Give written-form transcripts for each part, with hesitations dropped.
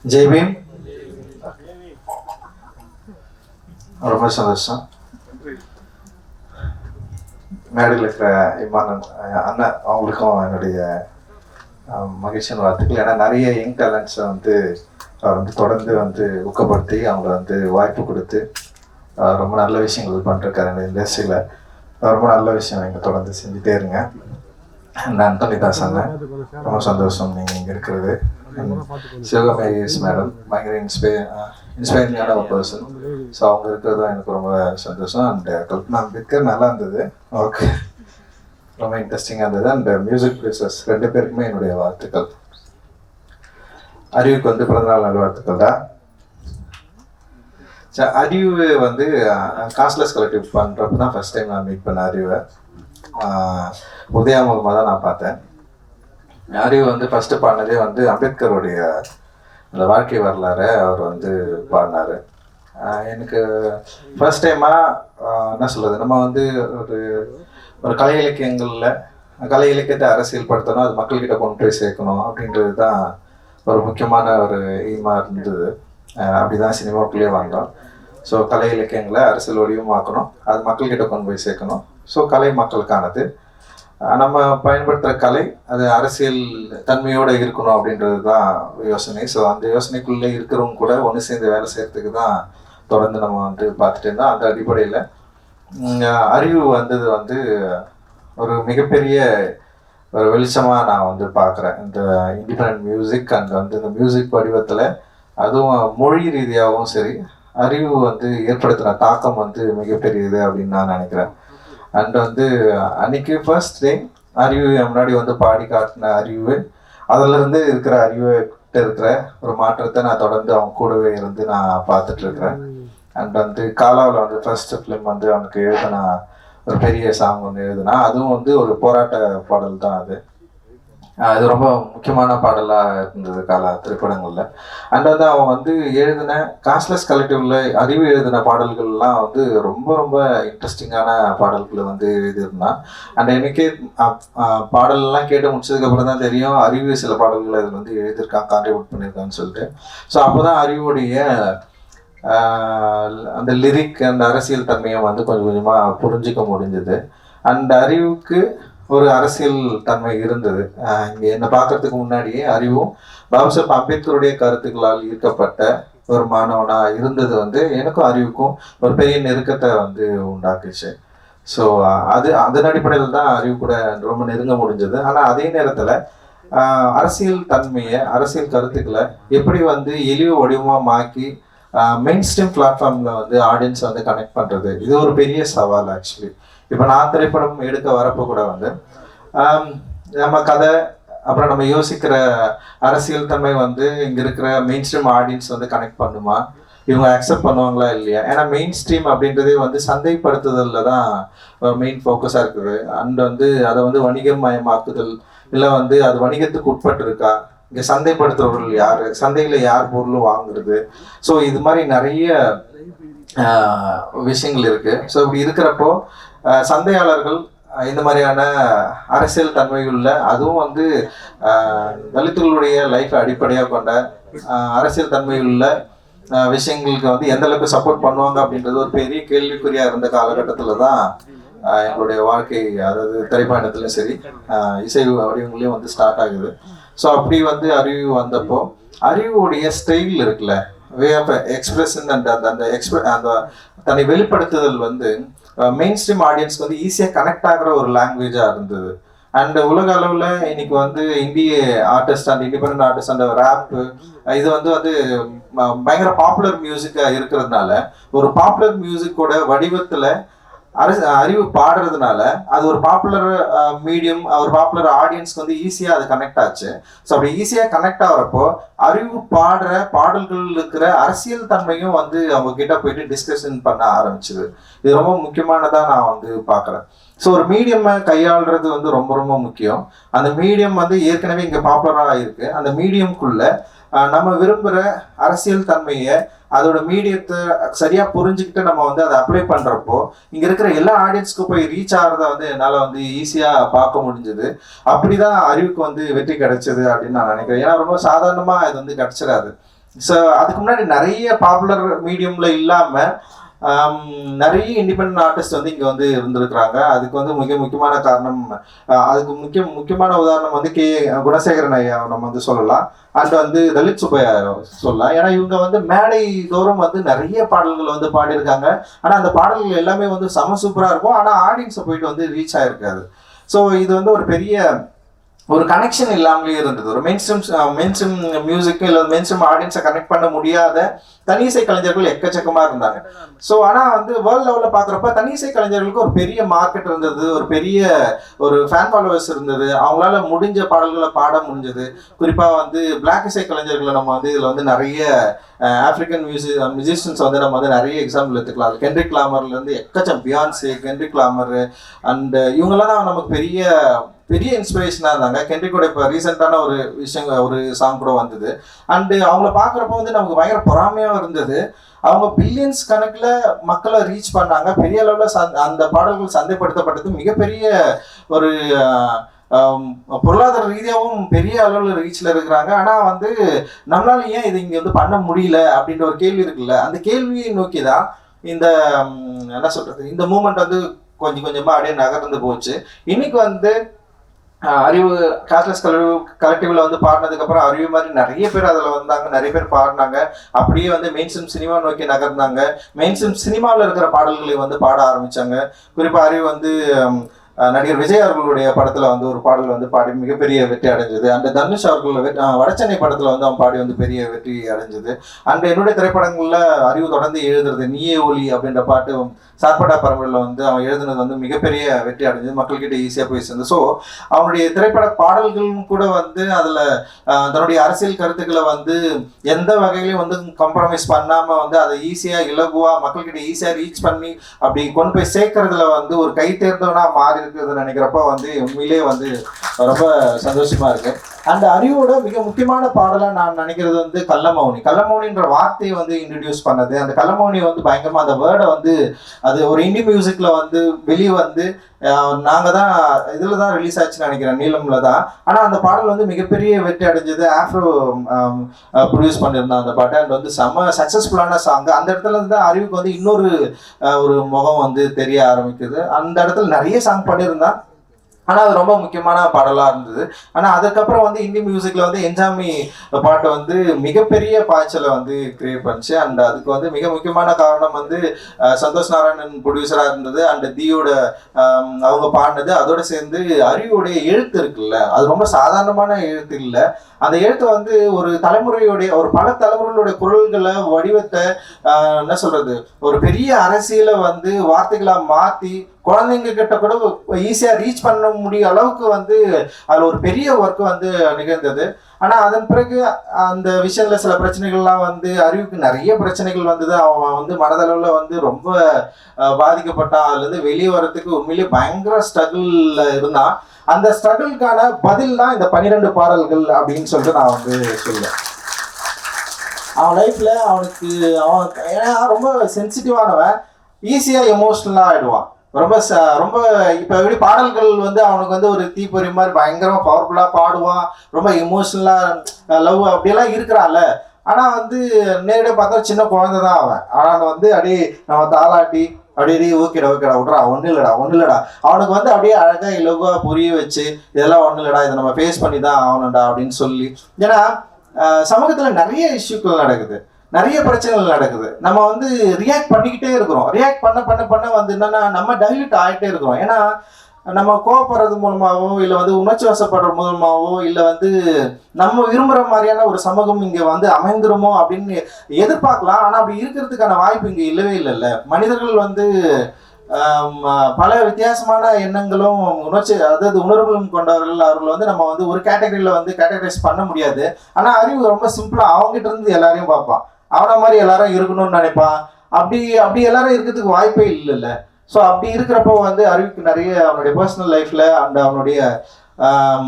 ஜெய்பீம். ரொம்ப சந்தோஷம். மேடையில் இருக்கிற இமானன் அண்ணன் அவங்களுக்கும் என்னுடைய மகிழ்ச்சியான வாழ்த்துக்கள். ஏன்னா நிறைய யங் டேலண்ட்ஸை வந்து அவர் வந்து தொடர்ந்து வந்து ஊக்கப்படுத்தி அவங்கள வந்து வாய்ப்பு கொடுத்து ரொம்ப நல்ல விஷயங்கள் பண்ணிருக்காரு இந்த இண்டஸ்ட்ரியில். ரொம்ப நல்ல விஷயம் நீங்கள் தொடர்ந்து செஞ்சுட்டே இருங்க. நான் அந்தோனிதாஸ் அண்ணன், ரொம்ப சந்தோஷம் நீங்கள் இங்கே இருக்கிறது. சிவகமேஸ் மேடம் பயங்கர இன்ஸ்பைரிங்கான ஒரு பர்சன். ஸோ அவங்க இருக்கிறது தான் எனக்கு ரொம்ப சந்தோஷம். அண்ட் கல்பனா அம்பேத்கர் நல்லா இருந்தது, ஓகே, ரொம்ப இன்ட்ரெஸ்டிங்காக இருந்தது. அண்ட் மியூசிக் ப்ரொடியூசர்ஸ் 2 பேருக்குமே என்னுடைய வாழ்த்துக்கள். அறிவுக்கு வந்து பிறந்தநாள் நல்வாழ்த்துக்கள் தான். அறிவு வந்து காஸ்ட்லெஸ் கலெக்டிவ் பண்ணுறப்ப தான் ஃபர்ஸ்ட் டைம் நான் மீட் பண்ண அறிவை. உதயா மூலமாக தான் நான் பார்த்தேன். அறிவு வந்து ஃபஸ்ட்டு பாடினதே வந்து அம்பேத்கருடைய அந்த வாழ்க்கை வரலாறு அவர் வந்து பாடினார். எனக்கு ஃபர்ஸ்ட் டைமாக என்ன சொல்கிறது, நம்ம வந்து ஒரு கலை இலக்கியத்தை அரசியல் படுத்தணும், அது மக்கள்கிட்ட கொண்டு போய் சேர்க்கணும் அப்படின்றது தான் ஒரு முக்கியமான ஒரு எய்மாக இருந்தது. அப்படி தான் சினிமாவுக்குள்ளேயே வந்தோம். ஸோ கலை இலக்கியங்களை அரசியல் வடிவமாக்கணும், அது மக்கள்கிட்ட கொண்டு போய் சேர்க்கணும். ஸோ கலை மக்களுக்கானது, நம்ம பயன்படுத்துகிற கலை அது அரசியல் தன்மையோடு இருக்கணும் அப்படின்றது தான் யோசனை. ஸோ அந்த யோசனைக்குள்ளே இருக்கிறவங்க கூட ஒன்று சேர்ந்து வேலை செய்கிறதுக்கு தான் தொடர்ந்து நம்ம வந்து பார்த்துட்டு இருந்தோம். அந்த அடிப்படையில் அறிவு வந்தது வந்து ஒரு மிகப்பெரிய ஒரு வெளிச்சமாக நான் வந்து பார்க்குறேன். இந்த இண்டிபெண்ட் மியூசிக் அண்ட் வந்து இந்த மியூசிக் வடிவத்தில், அதுவும் மொழி ரீதியாகவும் சரி, அறிவு வந்து ஏற்படுத்தின தாக்கம் வந்து மிகப்பெரியது அப்படின்னு நான் நினைக்கிறேன். அண்ட் வந்து அன்னைக்கு ஃபர்ஸ்ட் டே அறிவு முன்னாடி வந்து பாடி காட்டின அறிவு, அதிலிருந்து இருக்கிற அறிவுகிட்ட இருக்கிற ஒரு மாற்றத்தை நான் தொடர்ந்து அவங்க கூடவே இருந்து நான் பார்த்துட்ருக்கிறேன். அண்ட் வந்து காலாவில் வந்து ஃபர்ஸ்ட் ஃபிலிம் வந்து அவனுக்கு எழுதினா ஒரு பெரிய சாங் ஒன்று எழுதுனா, அதுவும் வந்து ஒரு போராட்ட பாடல் தான். அது ரொம்ப முக்கியமான பாடலாக இருந்தது காலா திரைப்படங்களில். அண்ட் வந்து அவன் வந்து எழுதின காஸ்ட்லெஸ் கலெக்டிவ்ல அறிவு எழுதின பாடல்கள்லாம் வந்து ரொம்ப ரொம்ப இன்ட்ரெஸ்டிங்கான பாடல்களை வந்து எழுதியிருந்தான். அண்ட் எனக்கே பாடல்லாம் கேட்டு முடிச்சதுக்கப்புறம் தான் தெரியும் அறிவு சில பாடல்களை அதில் வந்து எழுதியிருக்கான், கான்ட்ரிபியூட் பண்ணியிருக்கான்னு சொல்லிட்டு. ஸோ அப்போ தான் அறிவுடைய அந்த லிரிக் அந்த அரசியல் தன்மையை வந்து கொஞ்சம் கொஞ்சமாக புரிஞ்சிக்க முடிஞ்சது. அண்ட் அறிவுக்கு ஒரு அரசியல் தன்மை இருந்தது. இங்கே என்னை பார்க்கறதுக்கு முன்னாடியே அறிவும் பாபாசாஹேப் அம்பேத்கருடைய கருத்துக்களால் ஈர்க்கப்பட்ட ஒரு மாணவனாக இருந்தது வந்து எனக்கும் அறிவுக்கும் ஒரு பெரிய நெருக்கத்தை வந்து உண்டாக்குச்சு. ஸோ அதன் அடிப்படையில் தான் அறிவு கூட ரொம்ப நெருங்க முடிஞ்சது. ஆனால் அதே நேரத்தில் அரசியல் தன்மையை, அரசியல் கருத்துக்களை எப்படி வந்து எளிய வடிவமாக மாக்கி மெயின் ஸ்ட்ரீம் பிளாட்ஃபார்மில் வந்து ஆடியன்ஸ் வந்து கனெக்ட் பண்ணுறது, இது ஒரு பெரிய சவால் ஆக்சுவலி. இப்போ நான் திரைப்படம் எடுக்க வரப்போ கூட வந்து நம்ம கதை, அப்புறம் நம்ம யோசிக்கிற அரசியல் தன்மை வந்து இங்கே இருக்கிற மெயின் ஸ்ட்ரீம் ஆடியன்ஸ் வந்து கனெக்ட் பண்ணுமா, இவங்க அக்செப்ட் பண்ணுவாங்களா இல்லையா. ஏன்னா மெயின் ஸ்ட்ரீம் அப்படின்றதே வந்து சந்தைப்படுத்துதலில் தான் மெயின் ஃபோக்கஸாக இருக்குது. அண்ட் வந்து அதை வந்து வணிகமயமாக்குதல், இல்லை வந்து அது வணிகத்துக்கு உட்பட்டு இருக்கா, இங்கே சந்தைப்படுத்துறவர்கள் யார், சந்தையில் யார் பொருள் வாங்குறது. ஸோ இது மாதிரி நிறைய விஷயங்கள் இருக்குது. ஸோ இப்படி இருக்கிறப்போ சந்தையாளர்கள் இந்த மாதிரியான அரசியல் தன்மையுள்ள, அதுவும் வந்து தலித்துகளுடைய லைஃப்பை அடிப்படையாக கொண்ட அரசியல் தன்மையுள்ள விஷயங்களுக்கு வந்து எந்த அளவுக்கு சப்போர்ட் பண்ணுவாங்க அப்படின்றது ஒரு பெரிய கேள்விக்குறியாக இருந்த காலகட்டத்தில் தான் எங்களுடைய வாழ்க்கை, அதாவது திரைப்பயணத்துலையும் சரி இசை வடிவங்களையும் வந்து ஸ்டார்ட் ஆகுது. ஸோ அப்படி வந்து அறிவு வந்தப்போ அறிவுடைய ஸ்டைல் இருக்குல்ல, வே ஆஃப் எக்ஸ்பிரஷன் அண்ட் அந்த தன்னை வெளிப்படுத்துதல் வந்து மெயின் ஸ்ட்ரீம் ஆடியன்ஸ்க்கு வந்து ஈஸியாக கனெக்ட் ஆகிற ஒரு லாங்குவேஜாக இருந்தது. அண்ட் உலக அளவில் இன்னைக்கு வந்து இந்திய artist and independent artist and wrap, இது வந்து பயங்கர பாப்புலர் மியூசிக்காக இருக்கிறதுனால, ஒரு பாப்புலர் மியூசிக்கோட வடிவத்தில் அறிவு பாடுறதுனால அது ஒரு பாப்புலர் மீடியம், ஒரு பாப்புலர் ஆடியன்ஸ்க்கு வந்து ஈஸியாக அது கனெக்ட் ஆச்சு. ஸோ அப்படி ஈஸியாக கனெக்ட் ஆகிறப்போ அறிவு பாடுற பாடல்கள் இருக்கிற அரசியல் தன்மையும் வந்து அவங்க கிட்ட போயிட்டு டிஸ்கஷன் பண்ண ஆரம்பிச்சுது. இது ரொம்ப முக்கியமானதாக நான் வந்து பார்க்குறேன். ஸோ ஒரு மீடியமை கையாளுறது வந்து ரொம்ப ரொம்ப முக்கியம். அந்த மீடியம் வந்து ஏற்கனவே இங்கே பாப்புலராக இருக்கு. அந்த மீடியம்குள்ள நம்ம விரும்புகிற அரசியல் தன்மையை, அதோட மீடியத்தை சரியா புரிஞ்சுக்கிட்டு நம்ம வந்து அதை அப்ளை பண்றப்போ இங்க இருக்கிற எல்லா ஆடியன்ஸ்க்கும் போய் ரீச் ஆகிறத வந்து என்னால் வந்து ஈஸியா பார்க்க முடிஞ்சது. அப்படிதான் அறிவுக்கு வந்து வெற்றி கிடைச்சது அப்படின்னு நான் நினைக்கிறேன். ஏன்னா ரொம்ப சாதாரணமா இது வந்து கிடைச்சிடாது. ஸோ அதுக்கு முன்னாடி நிறைய பாப்புலர் மீடியமில் இல்லாமல் நிறைய இண்டிபெண்ட் ஆர்டிஸ்ட் வந்து இங்கே வந்து இருந்திருக்கிறாங்க. அதுக்கு வந்து மிக முக்கியமான காரணம், அதுக்கு முக்கியமான உதாரணம் வந்து குணசேகரன் ஐயா நம்ம வந்து சொல்லலாம். அண்ட் வந்து லலித் சுப்பையா சொல்லலாம். ஏன்னா இவங்க வந்து மேடை தோறும் வந்து நிறைய பாடல்கள் வந்து பாடியிருக்காங்க. ஆனால் அந்த பாடல்கள் எல்லாமே வந்து செம சூப்பராக இருக்கும். ஆனால் ஆடியன்ஸை போயிட்டு வந்து ரீச் ஆகிருக்காது. ஸோ இது வந்து ஒரு பெரிய ஒரு கனெக்ஷன் இல்லாமலே இருந்தது. ஒரு மெயின்ஸ்ட்ரீம் மியூசிக்கு இல்லை மெயின்ஸ்ட்ரீம் ஆடியன்ஸை கனெக்ட் பண்ண முடியாத தனிசை கலைஞர்கள் எக்கச்சக்கமாக இருந்தாங்க. ஸோ ஆனால் வந்து வேர்ல்ட் லெவலில் பார்க்குறப்ப தனிசை கலைஞர்களுக்கு ஒரு பெரிய மார்க்கெட் இருந்தது, ஒரு பெரிய ஒரு ஃபேன் ஃபாலோவர்ஸ் இருந்தது, அவங்களால முடிஞ்ச பாடல்களை பாட முடிஞ்சது. குறிப்பாக வந்து பிளாக் இசை கலைஞர்களை நம்ம வந்து இதில் வந்து நிறைய ஆப்ரிக்கன் மியூசிஷியன்ஸ் வந்து நம்ம வந்து நிறைய எக்ஸாம்பிள் எடுத்துக்கலாம். அது கென்ட்ரிக் லாமர்லேருந்து எக்கச்சம் பியான்ஸே, கென்ட்ரிக் லாமர் அண்ட் இவங்கெல்லாம் தான் நமக்கு பெரிய பெரிய இன்ஸ்பிரேஷனாக இருந்தாங்க. கென்ட்ரிக்கோட இப்போ ரீசெண்டான ஒரு விஷயம், ஒரு சாங் கூட வந்தது. அண்டு அவங்கள பார்க்குறப்ப வந்து நமக்கு பயங்கர பொறாமையாக இருந்தது. அவங்க பில்லியன்ஸ் கணக்கில் மக்களை ரீச் பண்ணாங்க. பெரிய அளவில் அந்த பாடல்கள் சந்தைப்படுத்தப்பட்டது. மிகப்பெரிய ஒரு பொருளாதார ரீதியாகவும் பெரிய அளவில் ரீச்சில் இருக்கிறாங்க. ஆனால் வந்து நம்மளால ஏன் இது இங்கே வந்து பண்ண முடியல அப்படின்ற ஒரு கேள்வி இருக்குல்ல, அந்த கேள்வியை நோக்கி தான் இந்த என்ன சொல்கிறது, இந்த மூமெண்ட் வந்து கொஞ்சம் கொஞ்சமாக அப்படியே நகர்ந்து போச்சு. இன்னைக்கு வந்து அறிவு கேஷ்லெஸ் கலெக்டிவ்ல வந்து பாடினதுக்கப்புறம் அறிவு மாதிரி நிறைய பேர் அதில் வந்தாங்க, நிறைய பேர் பாடினாங்க. அப்படியே வந்து மெயின் ஸ்ட்ரீம் சினிமா நோக்கி நகர்ந்தாங்க. மெயின் ஸ்ட்ரீம் சினிமாவில் இருக்கிற பாடல்களை வந்து பாட ஆரம்பித்தாங்க. குறிப்பாக அறிவு வந்து நடிகர் விஜய் அவர்களுடைய படத்தில் வந்து ஒரு பாடல் வந்து பாடி மிகப்பெரிய வெற்றி அடைஞ்சது. அந்த தனுஷ் அவர்கள் வடச்சென்னை படத்தில் வந்து அவன் பாடி வந்து பெரிய வெற்றி அடைஞ்சது. அண்ட் என்னுடைய திரைப்படங்களில் அறிவு தொடர்ந்து எழுதுறது நீயே ஒலி அப்படின்ற பாட்டு சார்பட்டா பரம்பரையில் வந்து அவன் எழுதுனது வந்து மிகப்பெரிய வெற்றி அடைஞ்சது, மக்கள்கிட்ட ஈஸியாக போய் சேர்ந்து. ஸோ அவனுடைய திரைப்பட பாடல்களும் கூட வந்து அதில் தன்னுடைய அரசியல் கருத்துக்களை வந்து எந்த வகையிலையும் வந்து காம்ப்ரமைஸ் பண்ணாமல் வந்து அதை ஈஸியாக இலகுவாக மக்கள்கிட்ட ஈஸியாக ரீச் பண்ணி அப்படி கொண்டு போய் சேர்க்கறதுல வந்து ஒரு கை தேர்ந்தவனாக மாறி இருக்குதுன்னு நினைக்கிறப்ப வந்து உண்மையிலே வந்து ரொம்ப சந்தோஷமாக இருக்குது. அந்த அறிவோட மிக முக்கியமான பாடலாக நான் நினைக்கிறது வந்து கள்ளமௌனி. கள்ளமௌனின்ற வார்த்தையை வந்து இன்ட்ரடியூஸ் பண்ணது. அந்த கள்ளமௌனி வந்து பயங்கரமாக அந்த வேர்டை வந்து அது ஒரு இண்டி மியூசிக்கில் வந்து வெளியே வந்து நாங்கள் தான் இதில் தான் ரிலீஸ் ஆச்சுன்னு நினைக்கிறேன், நீளமில் தான். ஆனால் அந்த பாடல் வந்து மிகப்பெரிய வெற்றி அடைஞ்சது. ஆஃப்ரோ ப்ரொடியூஸ் பண்ணியிருந்தோம் அந்த பாட்டை. அண்ட் வந்து செம்ம சக்ஸஸ்ஃபுல்லான சாங். அந்த இடத்துல இருந்து தான் அறிவுக்கு வந்து இன்னொரு ஒரு முகம் வந்து தெரிய ஆரம்பிக்குது. அந்த இடத்துல நிறைய சாங் பண்ணியிருந்தான், ஆனால் அது ரொம்ப முக்கியமான பாடலாக இருந்தது. ஆனால் அதுக்கப்புறம் வந்து இந்தி மியூசிக்கில் வந்து என்ஜாமி பாட்டு வந்து மிகப்பெரிய பாய்ச்சலை வந்து கிரியேட் பண்ணிச்சு. அண்ட் அதுக்கு வந்து மிக முக்கியமான காரணம் வந்து சந்தோஷ் நாராயணன் ப்ரொடியூசராக இருந்தது. அண்ட் தியோட அவங்க பாடினது. அதோடு சேர்ந்து அறிவுடைய எழுத்து இருக்குல்ல, அது ரொம்ப சாதாரணமான எழுத்து இல்லை. அந்த எழுத்து வந்து ஒரு தலைமுறையுடைய ஒரு பல தலைமுறைகளுடைய குரல்களை வடிவத்தை என்ன சொல்றது, ஒரு பெரிய அரசியலை வந்து வார்த்தைகளாக மாற்றி குழந்தைங்க கிட்ட கூட ஈஸியாக ரீச் பண்ண முடிய அளவுக்கு வந்து அதில் ஒரு பெரிய ஒர்க் வந்து நிகழ்ந்தது. ஆனால் அதன் பிறகு அந்த விஷயத்தில் சில பிரச்சனைகள்லாம் வந்து அறிவுக்கு நிறைய பிரச்சனைகள் வந்தது. அவன் வந்து மனதளவில் வந்து ரொம்ப பாதிக்கப்பட்டான். அதுலேருந்து வெளியே வர்றதுக்கு உண்மையிலேயே பயங்கர ஸ்ட்ரகிளில் இருந்தான். அந்த ஸ்ட்ரகிளுக்கான பதில் தான் இந்த 12 பாடல்கள் அப்படின்னு சொல்லிட்டு நான் வந்து சொல்லுவேன். அவன் லைஃப்பில் அவன் ஏன்னா ரொம்ப சென்சிட்டிவானவன், ஈஸியாக எமோஷ்னலாக ஆகிடுவான். ரொம்ப இப்போ எப்படி பாடல்கள் வந்து அவனுக்கு வந்து ஒரு தீப்பொறி மாதிரி பயங்கரமாக பவர்ஃபுல்லாக பாடுவான், ரொம்ப எமோஷ்னலாக லவ் அப்படியெல்லாம் இருக்கிறான்ல. ஆனால் வந்து நேரடியாக பார்த்தா சின்ன குழந்தை தான் அவன். ஆனால் வந்து அப்படியே நம்ம தாளாட்டி அப்படியே ஓகேடா விட்றா, ஒன்றும் இல்லைடா அவனுக்கு வந்து அப்படியே அழகாக இலகுவாக புரிய வச்சு இதெல்லாம் ஒன்றும் இல்லைடா, இதை நம்ம ஃபேஸ் பண்ணி தான் ஆகணும்டா அப்படின்னு சொல்லி. ஏன்னா சமூகத்தில் நிறைய இஷ்யூக்கள் நடக்குது, நிறைய பிரச்சனைகள் நடக்குது. நம்ம வந்து ரியாக்ட் பண்ணிக்கிட்டே இருக்கிறோம். ரியாக்ட் பண்ண வந்து என்னன்னா நம்ம டைல்யூட் ஆகிட்டே இருக்கிறோம். ஏன்னா நம்ம கோவப்படுறது மூலமாகவோ இல்லை வந்து உணர்ச்சி வசப்படுற மூலமாகவோ இல்லை வந்து நம்ம விரும்புகிற மாதிரியான ஒரு சமூகம் இங்கே வந்து அமைந்துருமோ அப்படின்னு எதிர்பார்க்கலாம். ஆனால் அப்படி இருக்கிறதுக்கான வாய்ப்பு இங்கே இல்லவே இல்லைல்ல. மனிதர்கள் வந்து பல வித்தியாசமான எண்ணங்களும் உணர்வுகளும் கொண்டவர்கள். அவர்கள் வந்து நம்ம வந்து ஒரு கேட்டகரியில் வந்து கேட்டகரைஸ் பண்ண முடியாது. ஆனால் அறிவு ரொம்ப சிம்பிளாக அவங்ககிட்ட இருந்து எல்லாரையும் பார்ப்பான். அவனை மாதிரி எல்லாரும் இருக்கணும்னு நினைப்பான். அப்படி எல்லாரும் இருக்கிறதுக்கு வாய்ப்பே இல்லைல்ல. ஸோ அப்படி இருக்கிறப்போ வந்து அறிவுக்கு நிறைய அவனுடைய பர்சனல் லைஃப்பில் அண்ட் அவனுடைய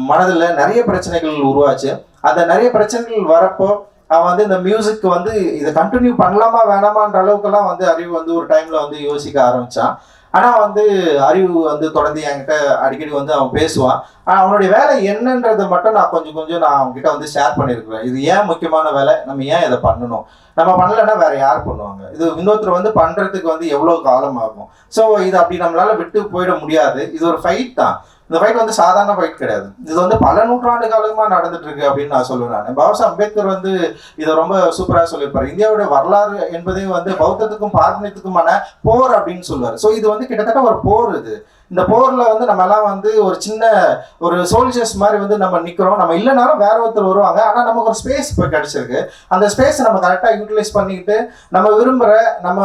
மனதில் நிறைய பிரச்சனைகள் உருவாச்சு. அந்த நிறைய பிரச்சனைகள் வரப்போ அவன் வந்து இந்த மியூசிக் வந்து இதை கண்டினியூ பண்ணலாமா வேணாமான்ற அளவுக்கெல்லாம் வந்து அறிவு வந்து ஒரு டைமில் வந்து யோசிக்க ஆரம்பித்தான். ஆனால் வந்து அறிவு வந்து தொடர்ந்து என்கிட்ட அடிக்கடி வந்து அவன் பேசுவான். ஆனால் அவனுடைய வேலை என்னன்றதை மட்டும் நான் கொஞ்சம் கொஞ்சம் நான் அவங்ககிட்ட வந்து ஷேர் பண்ணியிருக்கிறேன். இது ஏன் முக்கியமான வேலை, நம்ம ஏன் இதை பண்ணணும், நம்ம பண்ணலைன்னா வேற யார் பண்ணுவாங்க, இது இன்னொருத்தர் வந்து பண்றதுக்கு வந்து எவ்வளோ காலம் ஆகும். ஸோ இது அப்படி நம்மளால விட்டு போயிட முடியாது. இது ஒரு ஃபைட் தான். இந்த ஃபைட் வந்து சாதாரண ஃபைட் கிடையாது. இது வந்து பல நூற்றாண்டு காலமா நடந்துட்டு இருக்கு அப்படின்னு நான் சொல்லுவேன். நான் பாபா அம்பேத்கர் வந்து இதை ரொம்ப சூப்பராக சொல்லியிருப்பாரு. இந்தியாவுடைய வரலாறு என்பதே வந்து பௌத்தத்துக்கும் பார்ப்பனியத்துக்குமான போர் அப்படின்னு சொல்லுவார். ஸோ இது வந்து கிட்டத்தட்ட ஒரு போர். இந்த போர்ல வந்து நம்ம எல்லாம் வந்து ஒரு சின்ன ஒரு சோல்ஜர்ஸ் மாதிரி வந்து நம்ம நிக்கிறோம். நம்ம இல்லைனாலும் வேற ஒருத்தர் வருவாங்க. ஆனா நமக்கு ஒரு ஸ்பேஸ் இப்போ கிடைச்சிருக்கு. அந்த ஸ்பேஸ் நம்ம கரெக்டா யூட்டிலைஸ் பண்ணிக்கிட்டு நம்ம விரும்புற, நம்ம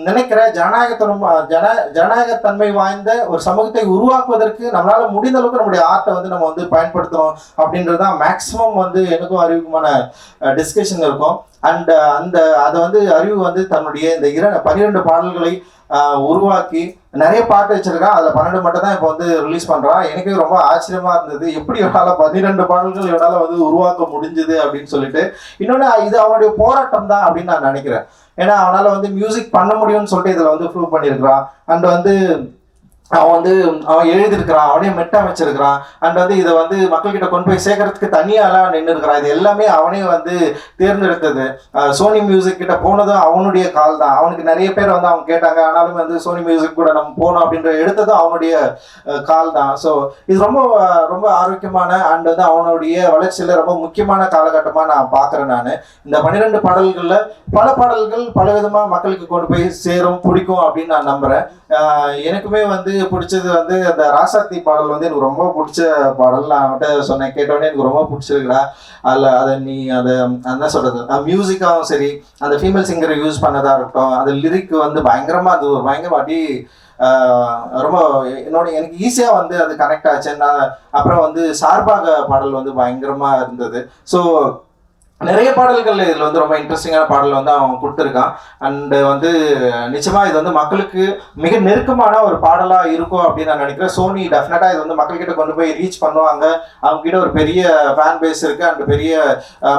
நினைக்கிற ஜனநாயகத்தன்மை வாய்ந்த ஒரு சமூகத்தை உருவாக்குவதற்கு நம்மளால முடிந்த அளவுக்கு நம்முடைய ஆர்ட்டை வந்து நம்ம வந்து பயன்படுத்தணும் அப்படின்றது தான் மேக்சிமம் வந்து எனக்கும் அறிவுக்குமான டிஸ்கஷன் இருக்கும். அண்ட் அதை வந்து அறிவு வந்து தன்னுடைய இந்த 12 பாடல்களை உருவாக்கி நிறைய பாட்டு வச்சிருக்கான். அதில் 12 மட்டும் தான் இப்போ வந்து ரிலீஸ் பண்ணுறான். எனக்கு ரொம்ப ஆச்சரியமா இருந்தது, எப்படி இவனால 12 பாடல்கள் இவனால வந்து உருவாக்க முடிஞ்சுது அப்படின்னு சொல்லிட்டு. இன்னொன்று, இது அவனுடைய போராட்டம் தான் அப்படின்னு நான் நினைக்கிறேன். ஏன்னா அவனால வந்து மியூசிக் பண்ண முடியும்னு சொல்லிட்டு இதில் வந்து ப்ரூவ் பண்ணியிருக்கிறான். அண்ட் வந்து அவன் எழுதியிருக்கிறான், அவனே மெட்டா வச்சிருக்கிறான். அண்ட் வந்து இதை வந்து மக்கள்கிட்ட கொண்டு போய் சேர்க்கறதுக்கு தனியாலாம் நின்று இருக்கிறான். இது எல்லாமே அவனே வந்து தேர்ந்தெடுத்தது. சோனி மியூசிக் கிட்ட போனதும் அவனுடைய கால் தான். அவனுக்கு நிறைய பேர் வந்து அவங்க கேட்டாங்க, ஆனாலும் வந்து சோனி மியூசிக் கூட நம்ம போனோம் அப்படின்ற எடுத்ததும் அவனுடைய கால் தான். ஸோ இது ரொம்ப ரொம்ப ஆரோக்கியமான அண்ட் வந்து அவனுடைய வளர்ச்சியில் ரொம்ப முக்கியமான காலகட்டமாக நான் பார்க்குறேன். நான் இந்த 12 பாடல்களில் பல பாடல்கள் பல விதமாக மக்களுக்கு கொண்டு போய் சேரும், பிடிக்கும் அப்படின்னு நான் நம்புகிறேன். எனக்குமே வந்து பிடிச்சது வந்து அந்த ராசாத்தி பாடல் வந்து எனக்கு ரொம்ப பிடிச்ச பாடல். நான் அவன்கிட்ட சொன்னேன், கேட்டோடனே எனக்கு ரொம்ப பிடிச்சிருக்குடா. நீ என்ன சொல்றது, மியூசிக்காகவும் சரி, அந்த ஃபீமேல் சிங்கரை யூஸ் பண்ணதா இருக்கட்டும், அந்த லிரிக் வந்து பயங்கரமா, அது ஒரு பயங்கரமா அடி ரொம்ப எனக்கு ஈஸியாக வந்து அது கனெக்ட் ஆச்சு. அப்புறம் வந்து சார்பாக பாடல் வந்து பயங்கரமா இருந்தது. ஸோ நிறைய பாடல்கள் இதில் வந்து ரொம்ப இன்ட்ரெஸ்டிங்கான பாடல் வந்து அவன் கொடுத்துருக்கான். அண்டு வந்து நிச்சயமாக இது வந்து மக்களுக்கு மிக நெருக்கமான ஒரு பாடலாக இருக்கும் அப்படின்னு நான் நினைக்கிறேன். சோனி டெஃபினட்டாக இது வந்து மக்கள்கிட்ட கொண்டு போய் ரீச் பண்ணுவாங்க. அவங்ககிட்ட ஒரு பெரிய ஃபேன் பேஸ் இருக்குது. அண்ட் பெரிய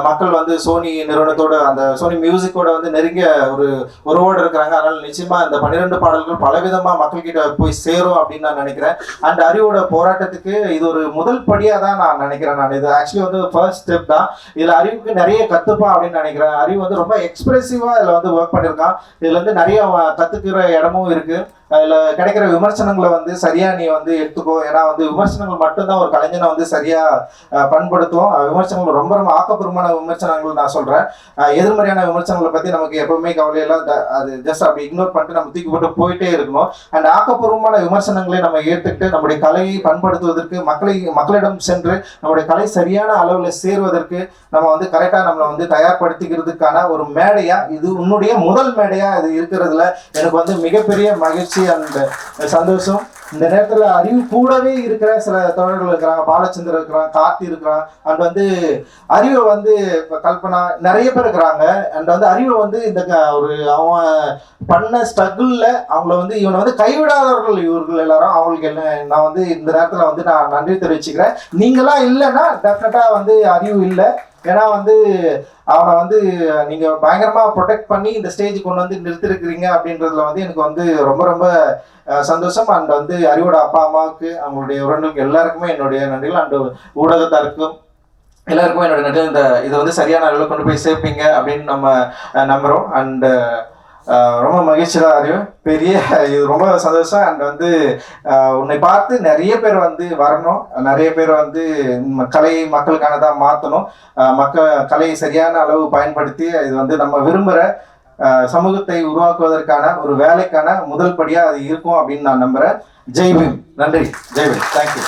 மக்கள் வந்து சோனி நிறுவனத்தோட, அந்த சோனி மியூசிக்கோட வந்து நெருங்கிய ஒரு உறவோடு இருக்கிறாங்க. அதனால் நிச்சயமாக இந்த 12 பாடல்கள் பலவிதமாக மக்கள்கிட்ட போய் சேரும் அப்படின்னு நான் நினைக்கிறேன். அண்ட் அறிவோட போராட்டத்துக்கு இது ஒரு முதல் படியாக தான் நான் நினைக்கிறேன். நான் இது ஆக்சுவலி வந்து ஃபர்ஸ்ட் ஸ்டெப் தான். இதில் அறிவுக்கு நிறைய கத்துப்பா அப்படின்னு நினைக்கிறேன். அறிவு வந்து ரொம்ப எக்ஸ்பிரசிவா இதுல வந்து ஒர்க் பண்ணிருக்கான். இதுல வந்து நிறைய கத்துக்கிற இடமும் இருக்கு. அதில் கிடைக்கிற விமர்சனங்களை வந்து சரியா நீ வந்து எடுத்துக்கோ. ஏன்னா வந்து விமர்சனங்கள் மட்டும்தான் ஒரு கலைஞனை வந்து சரியா பண்படுத்தும். விமர்சனங்கள் ரொம்ப ரொம்ப ஆக்கப்பூர்வமான விமர்சனங்கள் நான் சொல்றேன். எதிர்மறையான விமர்சனங்களை பத்தி நமக்கு எப்பவுமே கவலையெல்லாம் அது ஜஸ்ட் அப்படி இக்னோர் பண்ணிட்டு நம்ம தூக்கி போட்டு போயிட்டே இருக்கணும். அண்ட் ஆக்கப்பூர்வமான விமர்சனங்களை நம்ம ஏற்றுக்கிட்டு நம்முடைய கலையை பண்படுத்துவதற்கு, மக்களிடம் சென்று நம்முடைய கலை சரியான அளவில் சேருவதற்கு நம்ம வந்து கரெக்டாக நம்மளை வந்து தயார்படுத்திக்கிறதுக்கான ஒரு மேடையா, இது உன்னுடைய முதல் மேடையா இது இருக்கிறதுல எனக்கு வந்து மிகப்பெரிய மகிழ்ச்சி அந்த சந்தோஷம். இந்த நேரத்தில் அறிவு கூடவே இருக்கிற சில தோழர்கள் இருக்கிறாங்க. பாலச்சந்திரன் இருக்கிறான், கார்த்தி இருக்கிறான். அண்ட் வந்து அறிவை வந்து கல்பனா, நிறைய பேர் இருக்கிறாங்க. அண்ட் வந்து அறிவை வந்து இந்த ஒரு அவன் பண்ண ஸ்ட்ரகிளில் அவங்கள வந்து இவனை வந்து கைவிடாதவர்கள் இவர்கள் எல்லாரும். அவங்களுக்கு என்ன, நான் வந்து இந்த நேரத்தில் வந்து நான் நன்றி தெரிவிச்சுக்கிறேன். நீங்களாம் இல்லைன்னா டெஃபினட்டாக வந்து அறிவு இல்லை. ஏன்னா வந்து அவனை வந்து நீங்க பயங்கரமா ப்ரொடெக்ட் பண்ணி இந்த ஸ்டேஜ் கொண்டு வந்து நிறுத்திருக்கிறீங்க அப்படின்றதுல வந்து எனக்கு வந்து ரொம்ப ரொம்ப சந்தோஷம். அண்ட் வந்து அறிவோட அப்பா அம்மாவுக்கு, அவங்களுடைய உறவினர்களுக்கு எல்லாருக்குமே என்னுடைய நன்றிகள். அண்ட் ஊடகத்தாருக்கும் எல்லாருக்குமே என்னுடைய நன்றி. இதை வந்து சரியான அளவில் கொண்டு போய் சேர்ப்பீங்க அப்படின்னு நம்ம நம்புறோம். அண்ட் ரொம்ப மகிழ்ச்சியாக அறிவு, பெரிய இது ரொம்ப சந்தோஷம். அண்ட் வந்து உன்னை பார்த்து நிறைய பேர் வந்து வரணும், நிறைய பேர் வந்து கலையை மக்களுக்கானதாக மாற்றணும். கலையை சரியான அளவு பயன்படுத்தி இது வந்து நம்ம விரும்புகிற சமூகத்தை உருவாக்குவதற்கான ஒரு வேலைக்கான முதல் படியாக அது இருக்கும் அப்படின்னு நான் நம்புகிறேன். ஜெய்பீம். நன்றி. ஜெய்பீம். தேங்க்யூ.